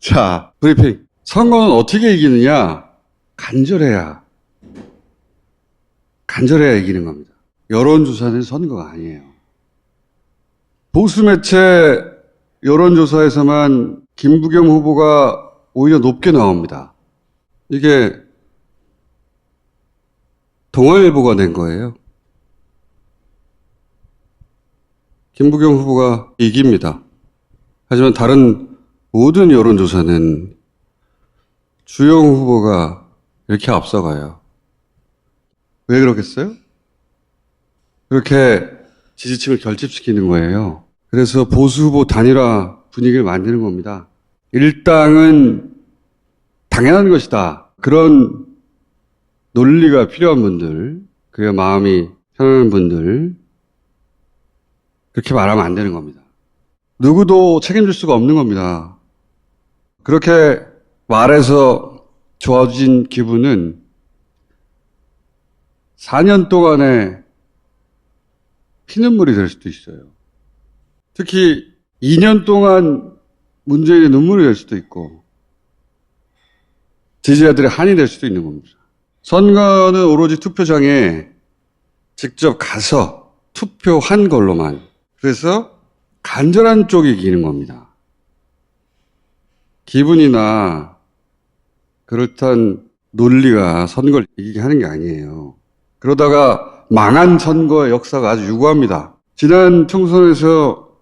자, 브리핑. 선거는 어떻게 이기느냐? 간절해야 이기는 겁니다. 여론조사는 선거가 아니에요. 보수 매체 여론조사에서만 김부겸 후보가 오히려 높게 나옵니다. 이게 동아일보가 낸 거예요. 김부겸 후보가 이깁니다. 하지만 다른 모든 여론조사는 주영 후보가 이렇게 앞서가요. 왜 그러겠어요? 그렇게 지지층을 결집시키는 거예요. 그래서 보수 후보 단일화 분위기를 만드는 겁니다. 일당은 당연한 것이다. 그런 논리가 필요한 분들, 그래야 마음이 편안한 분들, 그렇게 말하면 안 되는 겁니다. 누구도 책임질 수가 없는 겁니다. 그렇게 말해서 좋아진 기분은 4년 동안의 피눈물이 될 수도 있어요. 특히 2년 동안 문재인의 눈물이 될 수도 있고 지지자들의 한이 될 수도 있는 겁니다. 선거는 오로지 투표장에 직접 가서 투표한 걸로만, 그래서 간절한 쪽이 이기는 겁니다. 기분이나 그렇단 논리가 선거를 이기게 하는 게 아니에요. 그러다가 망한 선거의 역사가 아주 유구합니다. 지난 총선에서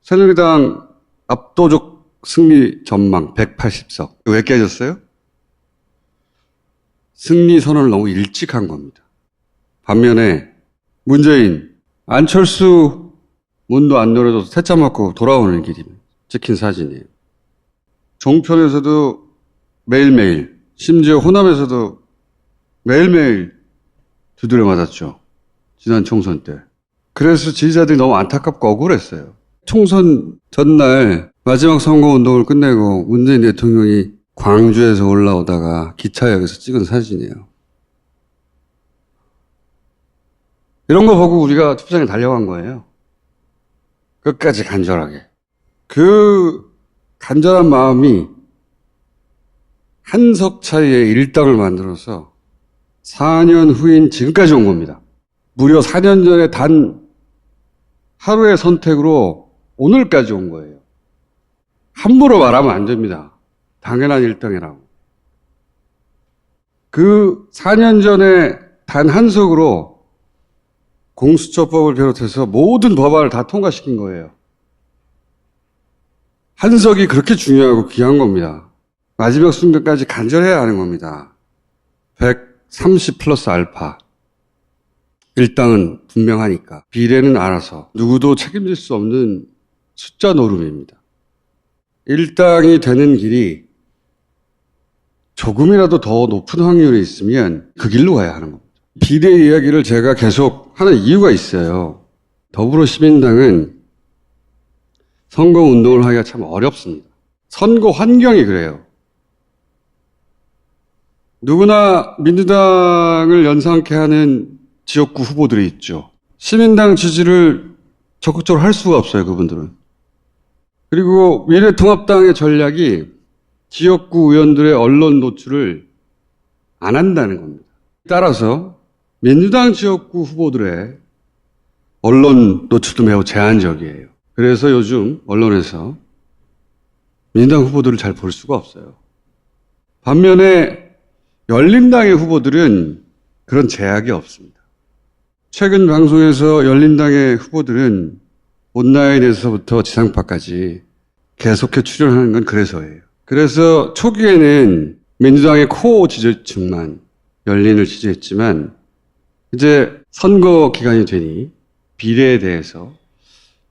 새누리당 압도적 승리 전망 180석. 왜 깨졌어요? 승리 선언을 너무 일찍 한 겁니다. 반면에 문재인, 안철수 문도 안 열어줘서 퇴짜 맞고 돌아오는 길이 찍힌 사진이에요. 종편에서도 매일매일, 심지어 호남에서도 매일매일 두드려 맞았죠. 지난 총선 때. 그래서 지지자들이 너무 안타깝고 억울했어요. 총선 전날 마지막 선거운동을 끝내고 문재인 대통령이 광주에서 올라오다가 기차역에서 찍은 사진이에요. 이런 거 보고 우리가 투표장에 달려간 거예요. 끝까지 간절하게. 그 간절한 마음이 한석 차이의 일당을 만들어서 4년 후인 지금까지 온 겁니다. 무려 4년 전에 단 하루의 선택으로 오늘까지 온 거예요. 함부로 말하면 안 됩니다. 당연한 일당이라고. 그 4년 전에 단 한석으로 공수처법을 비롯해서 모든 법안을 다 통과시킨 거예요. 한석이 그렇게 중요하고 귀한 겁니다. 마지막 순간까지 간절해야 하는 겁니다. 130 플러스 알파. 일당은 분명하니까. 비례는 알아서. 누구도 책임질 수 없는 숫자 노름입니다. 일당이 되는 길이 조금이라도 더 높은 확률이 있으면 그 길로 가야 하는 겁니다. 비례 이야기를 제가 계속 하는 이유가 있어요. 더불어시민당은 선거 운동을 하기가 참 어렵습니다. 선거 환경이 그래요. 누구나 민주당을 연상케 하는 지역구 후보들이 있죠. 시민당 지지를 적극적으로 할 수가 없어요, 그분들은. 그리고 미래통합당의 전략이 지역구 의원들의 언론 노출을 안 한다는 겁니다. 따라서 민주당 지역구 후보들의 언론 노출도 매우 제한적이에요. 그래서 요즘 언론에서 민주당 후보들을 잘 볼 수가 없어요. 반면에 열린당의 후보들은 그런 제약이 없습니다. 최근 방송에서 열린당의 후보들은 온라인에서부터 지상파까지 계속해 출연하는 건 그래서예요. 그래서 초기에는 민주당의 코어 지지층만 열린을 지지했지만 이제 선거 기간이 되니 비례에 대해서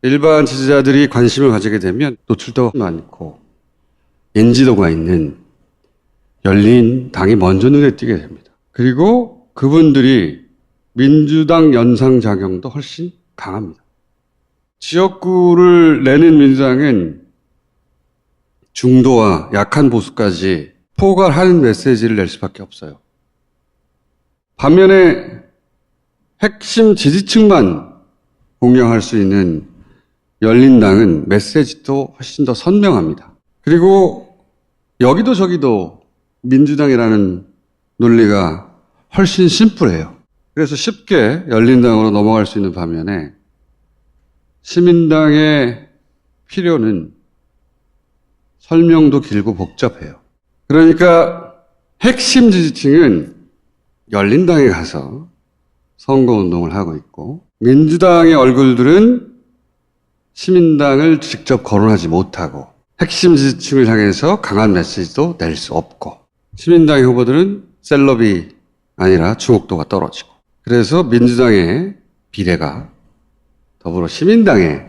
일반 지지자들이 관심을 가지게 되면 노출도 많고 인지도가 있는 열린 당이 먼저 눈에 띄게 됩니다. 그리고 그분들이 민주당 연상작용도 훨씬 강합니다. 지역구를 내는 민주당은 중도와 약한 보수까지 포괄하는 메시지를 낼 수밖에 없어요. 반면에 핵심 지지층만 공략할 수 있는 열린당은 메시지도 훨씬 더 선명합니다. 그리고 여기도 저기도 민주당이라는 논리가 훨씬 심플해요. 그래서 쉽게 열린당으로 넘어갈 수 있는 반면에 시민당의 필요는 설명도 길고 복잡해요. 그러니까 핵심 지지층은 열린당에 가서 선거운동을 하고 있고 민주당의 얼굴들은 시민당을 직접 거론하지 못하고 핵심 지지층을 향해서 강한 메시지도 낼 수 없고 시민당의 후보들은 셀럽이 아니라 주목도가 떨어지고 그래서 민주당의 비례가 더불어 시민당에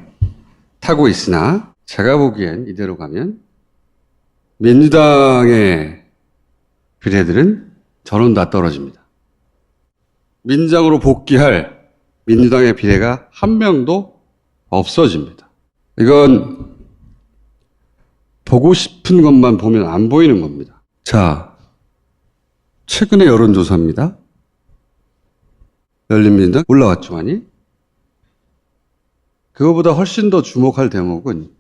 타고 있으나 제가 보기엔 이대로 가면 민주당의 비례들은 전원 다 떨어집니다. 민주당으로 복귀할 민주당의 비례가 한 명도 없어집니다. 이건 보고 싶은 것만 보면 안 보이는 겁니다. 자, 최근의 여론조사입니다. 열린민주당 올라왔죠, 많이? 그거보다 훨씬 더 주목할 대목은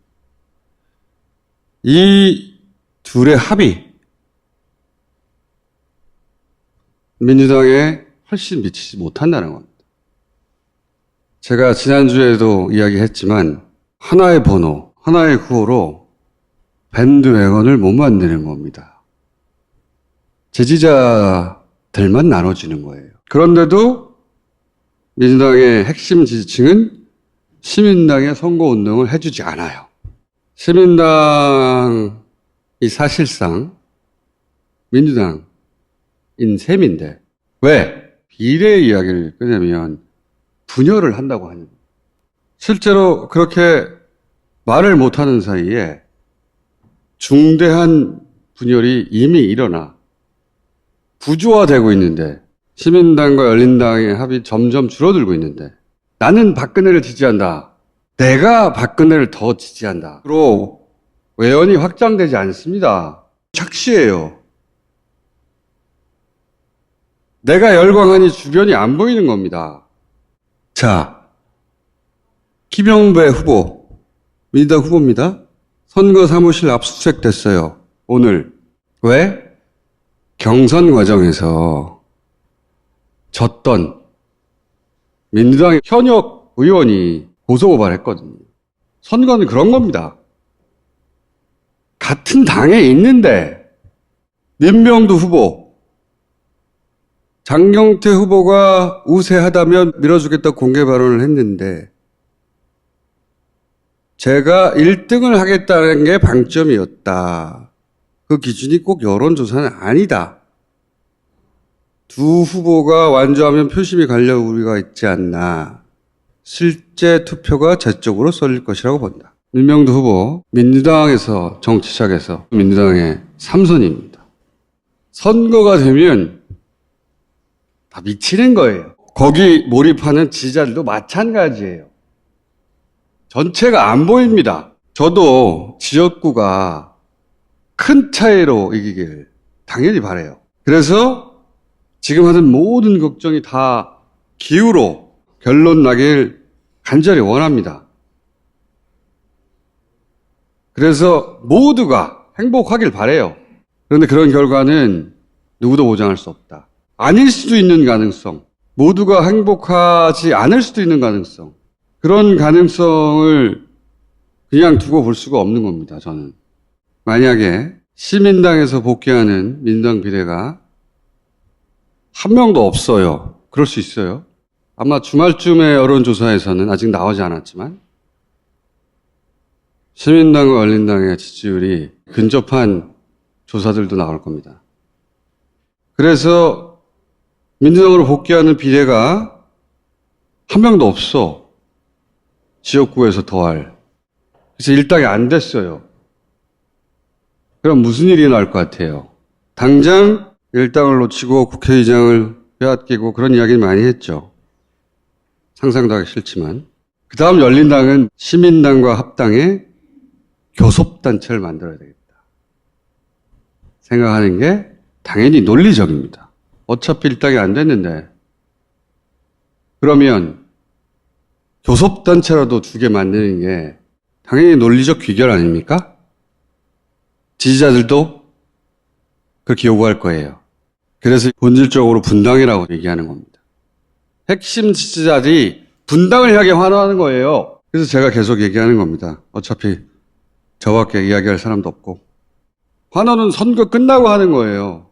이 둘의 합이 민주당에 훨씬 미치지 못한다는 겁니다. 제가 지난주에도 이야기했지만 하나의 번호, 하나의 구호로 밴드웨건을 못 만드는 겁니다. 지지자들만 나눠지는 거예요. 그런데도 민주당의 핵심 지지층은 시민당의 선거운동을 해주지 않아요. 시민당이 사실상 민주당인 셈인데 왜? 비례 이야기를 꺼내면 분열을 한다고 하는 거예요. 실제로 그렇게 말을 못하는 사이에 중대한 분열이 이미 일어나 구조화되고 있는데 시민당과 열린당의 합이 점점 줄어들고 있는데 나는 박근혜를 지지한다. 내가 박근혜를 더 지지한다. 로 외연이 확장되지 않습니다. 착시예요. 내가 열광하니 주변이 안 보이는 겁니다. 자, 김영배 후보, 민주당 후보입니다. 선거 사무실 압수수색 됐어요. 오늘. 왜? 경선 과정에서 졌던 민주당의 현역 의원이 고소고발했거든요. 선거는 그런 겁니다. 같은 당에 있는데 민명두 후보, 장경태 후보가 우세하다면 밀어주겠다고 공개 발언을 했는데 제가 1등을 하겠다는 게 방점이었다. 그 기준이 꼭 여론조사는 아니다. 두 후보가 완주하면 표심이 갈려 우리가 있지 않나. 실제 투표가 제 쪽으로 쏠릴 것이라고 본다. 민명두 후보, 민주당에서 정치 시작해서 민주당의 3선입니다. 선거가 되면 다 미치는 거예요. 거기 몰입하는 지지자들도 마찬가지예요. 전체가 안 보입니다. 저도 지역구가 큰 차이로 이기길 당연히 바라요. 그래서 지금 하는 모든 걱정이 다 기후로 결론 나길 간절히 원합니다. 그래서 모두가 행복하길 바라요. 그런데 그런 결과는 누구도 보장할 수 없다. 아닐 수도 있는 가능성, 모두가 행복하지 않을 수도 있는 가능성, 그런 가능성을 그냥 두고 볼 수가 없는 겁니다, 저는. 만약에 시민당에서 복귀하는 민주당 비례가 한 명도 없어요. 그럴 수 있어요. 아마 주말쯤에 여론조사에서는 아직 나오지 않았지만 시민당과 열린당의 지지율이 근접한 조사들도 나올 겁니다. 그래서 민주당으로 복귀하는 비례가 한 명도 없어. 지역구에서 더할. 그래서 일당이 안 됐어요. 그럼 무슨 일이 날 것 같아요? 당장 일당을 놓치고 국회의장을 빼앗기고 그런 이야기를 많이 했죠. 상상도 하기 싫지만. 그 다음 열린당은 시민당과 합당해 교섭단체를 만들어야 되겠다. 생각하는 게 당연히 논리적입니다. 어차피 일당이 안 됐는데. 그러면 교섭단체라도 2개 만드는 게 당연히 논리적 귀결 아닙니까? 지지자들도 그렇게 요구할 거예요. 그래서 본질적으로 분당이라고 얘기하는 겁니다. 핵심 지지자들이 분당을 향해 환호하는 거예요. 그래서 제가 계속 얘기하는 겁니다. 어차피 저밖에 이야기할 사람도 없고. 환호는 선거 끝나고 하는 거예요.